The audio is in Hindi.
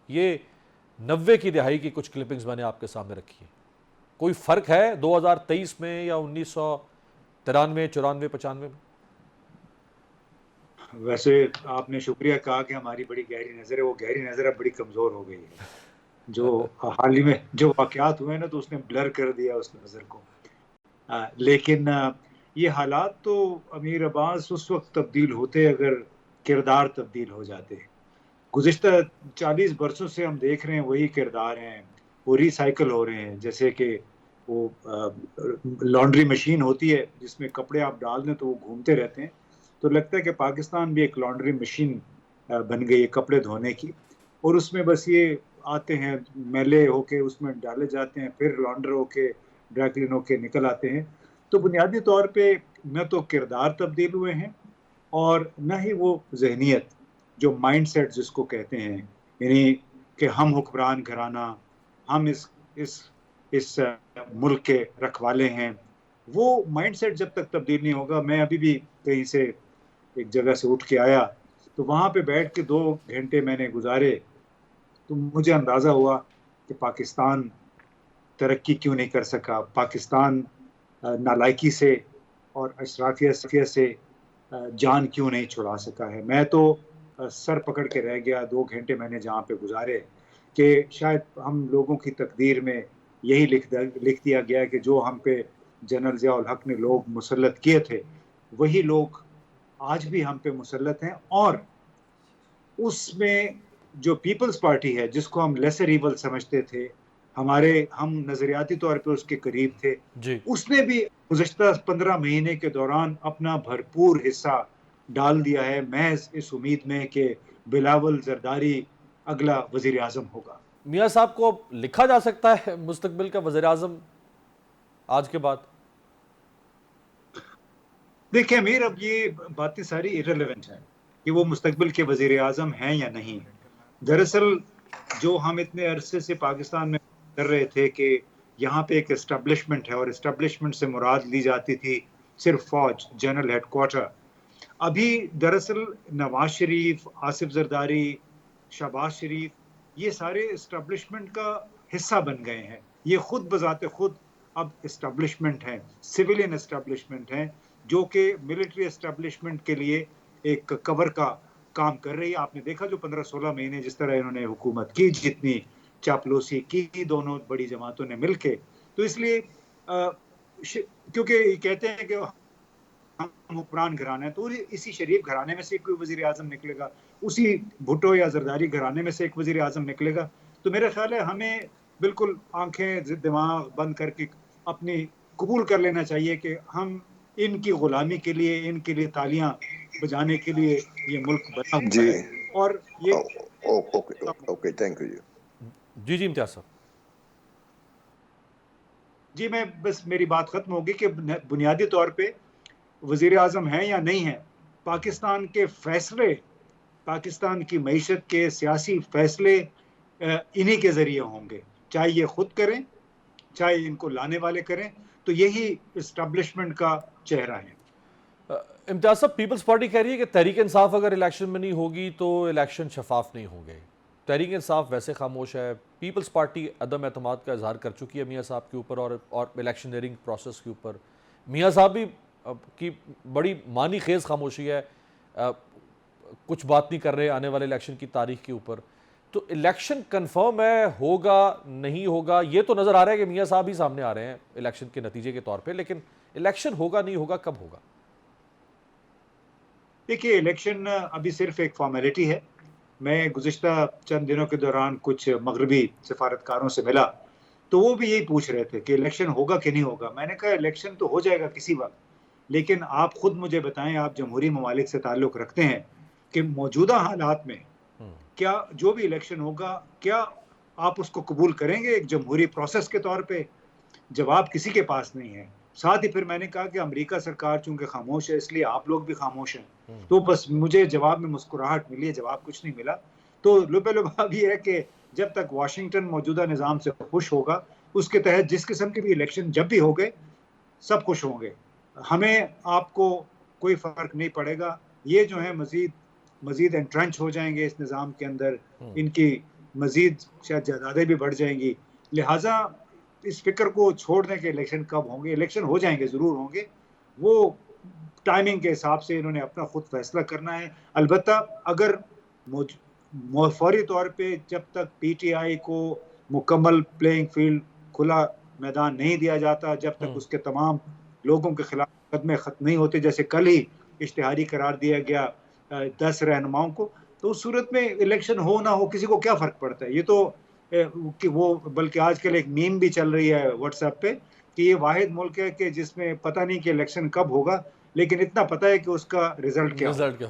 ये 90 की दिहाई की कुछ क्लिपिंग्स मैंने आपके सामने रखी है। कोई फ़र्क है 2023 में या 1993, 94, 95 में? वैसे आपने शुक्रिया कहा कि हमारी बड़ी गहरी नज़र है, वो गहरी नज़र अब बड़ी कमज़ोर हो गई है। जो हाल ही में जो वाक़यात हुए ना, तो उसने ब्लर कर दिया उस नज़र को। लेकिन ये हालात तो अमीर अब्बास उस वक़्त तब्दील होते अगर किरदार तब्दील हो जाते। गुज़िश्ता 40 बरसों से हम देख रहे हैं वही किरदार हैं, वो रिसाइकिल हो रहे हैं। जैसे कि वो लॉन्ड्री मशीन होती है जिसमें कपड़े आप डाल दें तो वो घूमते रहते हैं। तो लगता है कि पाकिस्तान भी एक लॉन्ड्री मशीन बन गई है कपड़े धोने की, और उसमें बस ये आते हैं, मैले होके उसमें डाले जाते हैं, फिर लॉन्डर होके ड्राई क्लीन होके निकल आते हैं। तो बुनियादी तौर पे न तो किरदार तब्दील हुए हैं और न ही वो ज़हनियत, जो माइंडसेट जिसको कहते हैं, यानी कि हम हुक्मरान घराना, हम इस मुल्क के रखवाले हैं, वो माइंडसेट जब तक तब्दील नहीं होगा। मैं अभी भी कहीं से एक जगह से उठ के आया, तो वहां पे बैठ के 2 घंटे मैंने गुजारे, तो मुझे अंदाजा हुआ कि पाकिस्तान तरक्की क्यों नहीं कर सका, पाकिस्तान नालायकी से और अशराफियत से जान क्यों नहीं छुड़ा सका है। मैं तो सर पकड़ के रह गया 2 घंटे मैंने जहाँ पे गुजारे, कि शायद हम लोगों की तकदीर में यही लिख दिया गया कि जो हम पे जनरल ज़िया-उल हक ने लोग मुसल्लत किए थे, वही लोग आज भी हम पे मुसल्लत हैं। और उसमें जो पीपल्स पार्टी है, जिसको हम लेसर इवल समझते थे, हम नजरियाती तौर पे उसके करीब थे, जी। उसने भी गुज़िश्ता 15 महीने के दौरान अपना भरपूर हिस्सा डाल दिया है, महज इस उम्मीद में कि बिलावल ज़रदारी अगला वज़ीर आज़म होगा। मियाँ साहब को लिखा जा सकता है मुस्तकबिल का वज़ीर आज़म आज के बाद? देखिए अमीर, अब ये बातें सारी इर्रेलेवेंट हैं कि वो मुस्तकबिल के वज़ीर आज़म हैं या नहीं। दरअसल जो हम इतने अरसे से पाकिस्तान में कर रहे थे कि यहाँ पे एक एस्टेब्लिशमेंट है, और एस्टेब्लिशमेंट से मुराद ली जाती थी सिर्फ फौज, जनरल हेडक्वार्टर। अभी दरअसल नवाज शरीफ, आसिफ जरदारी, शहबाज शरीफ, ये सारे एस्टेब्लिशमेंट का हिस्सा बन गए हैं। ये खुद बजाते खुद अब एस्टेब्लिशमेंट हैं, सिविलियन एस्टेब्लिशमेंट हैं, जो कि मिलिट्री एस्टेब्लिशमेंट के लिए एक कवर का काम कर रही है। आपने देखा जो 15-16 महीने जिस तरह इन्होंने हुकूमत की, जितनी चापलूसी की दोनों बड़ी जमातों ने मिलके, तो इसलिए क्योंकि ये कहते हैं कि हम हुक्मरान घराना है, तो इसी शरीफ घराने में से कोई वजीर आजम निकलेगा, उसी भुट्टो या जरदारी घराने में से एक वजीर आजम निकलेगा। तो मेरा ख्याल है हमें बिल्कुल आंखें दिमाग बंद करके अपनी कबूल कर लेना चाहिए कि हम इनकी गुलामी के लिए, इनके लिए तालियां बजाने के लिए ये मुल्क बना हुआ जी। है। और ये ओके ओके, थैंक यू। जी जी, इम्तियाज साहब। जी, मैं बस मेरी बात खत्म होगी कि बुनियादी तौर पे वजीर आजम हैं या नहीं है, पाकिस्तान के फैसले, पाकिस्तान की मईशत के सियासी फैसले इन्हीं के जरिए होंगे, चाहे ये खुद करें, चाहे इनको लाने वाले करें। तो यही इस्टेब्लिशमेंट का चेहरा है। इम्तियाज साहब, पीपल्स पार्टी कह रही है कि तहरीक इंसाफ अगर इलेक्शन में नहीं होगी तो इलेक्शन शफाफ नहीं होंगे। तहरीक इंसाफ वैसे खामोश है, पीपल्स पार्टी अदम एतमाद का इजहार कर चुकी है मियाँ साहब के ऊपर और इलेक्शनरिंग प्रोसेस के ऊपर। मियाँ साहब भी की बड़ी मानी खेज खामोशी है, कुछ बात नहीं कर रहे आने वाले इलेक्शन की तारीख के ऊपर। तो इलेक्शन कंफर्म है, होगा नहीं होगा, ये तो नज़र आ रहा है कि मियाँ साहब ही सामने आ रहे हैं इलेक्शन के नतीजे के तौर पे, लेकिन इलेक्शन होगा नहीं होगा, कब होगा? देखिए, इलेक्शन अभी सिर्फ एक फॉर्मेलिटी है। मैं गुज़िश्ता चंद दिनों के दौरान कुछ मगरबी सफारतकारों से मिला, तो वो भी यही पूछ रहे थे कि इलेक्शन होगा कि नहीं होगा। मैंने कहा इलेक्शन तो हो जाएगा किसी वक्त, लेकिन आप खुद मुझे बताएं, आप जमहूरी ममालिक से ताल्लुक़ रखते हैं, कि मौजूदा हालात में क्या जो भी इलेक्शन होगा, क्या आप उसको कबूल करेंगे एक जमहूरी प्रोसेस के तौर पे? जवाब किसी के पास नहीं है। साथ ही फिर मैंने कहा कि अमेरिका सरकार चूंकि खामोश है, इसलिए आप लोग भी खामोश हैं। तो बस मुझे जवाब में मुस्कुराहट मिली है, जवाब कुछ नहीं मिला। तो लुबे-लुभाव ये है कि जब तक वाशिंगटन मौजूदा निज़ाम से खुश होगा, उसके तहत जिस किस्म के भी इलेक्शन जब भी होंगे, सब खुश होंगे। हमें आपको कोई फ़र्क नहीं पड़ेगा। ये जो है मज़ीद मज़ीद एंट्रेंच हो जाएंगे इस निज़ाम के अंदर, इनकी मजीद शायद जायदादें भी बढ़ जाएंगी। लिहाजा इस फिक्र को छोड़ दें कि इलेक्शन कब होंगे, इलेक्शन हो जाएंगे, ज़रूर होंगे। वो टाइमिंग के हिसाब से इन्होंने अपना खुद फैसला करना है। अलबत्ता अगर फौरी तौर पे जब तक पीटीआई को मुकम्मल प्लेइंग फील्ड, खुला मैदान नहीं दिया जाता, जब तक उसके तमाम लोगों के खिलाफ मुकदमे खत्म नहीं होते, जैसे कल ही इश्तिहारी करार दिया गया 10 रहनुमाओं को, तो उस सूरत में इलेक्शन हो ना हो किसी को क्या फ़र्क पड़ता है। ये तो कि वो बल्कि आजकल एक मीम भी चल रही है व्हाट्सएप पे कि ये वाहिद मुल्क है कि जिसमें पता नहीं कि इलेक्शन कब होगा, लेकिन इतना पता है कि उसका रिजल्ट क्या होगा। रिजल्ट क्या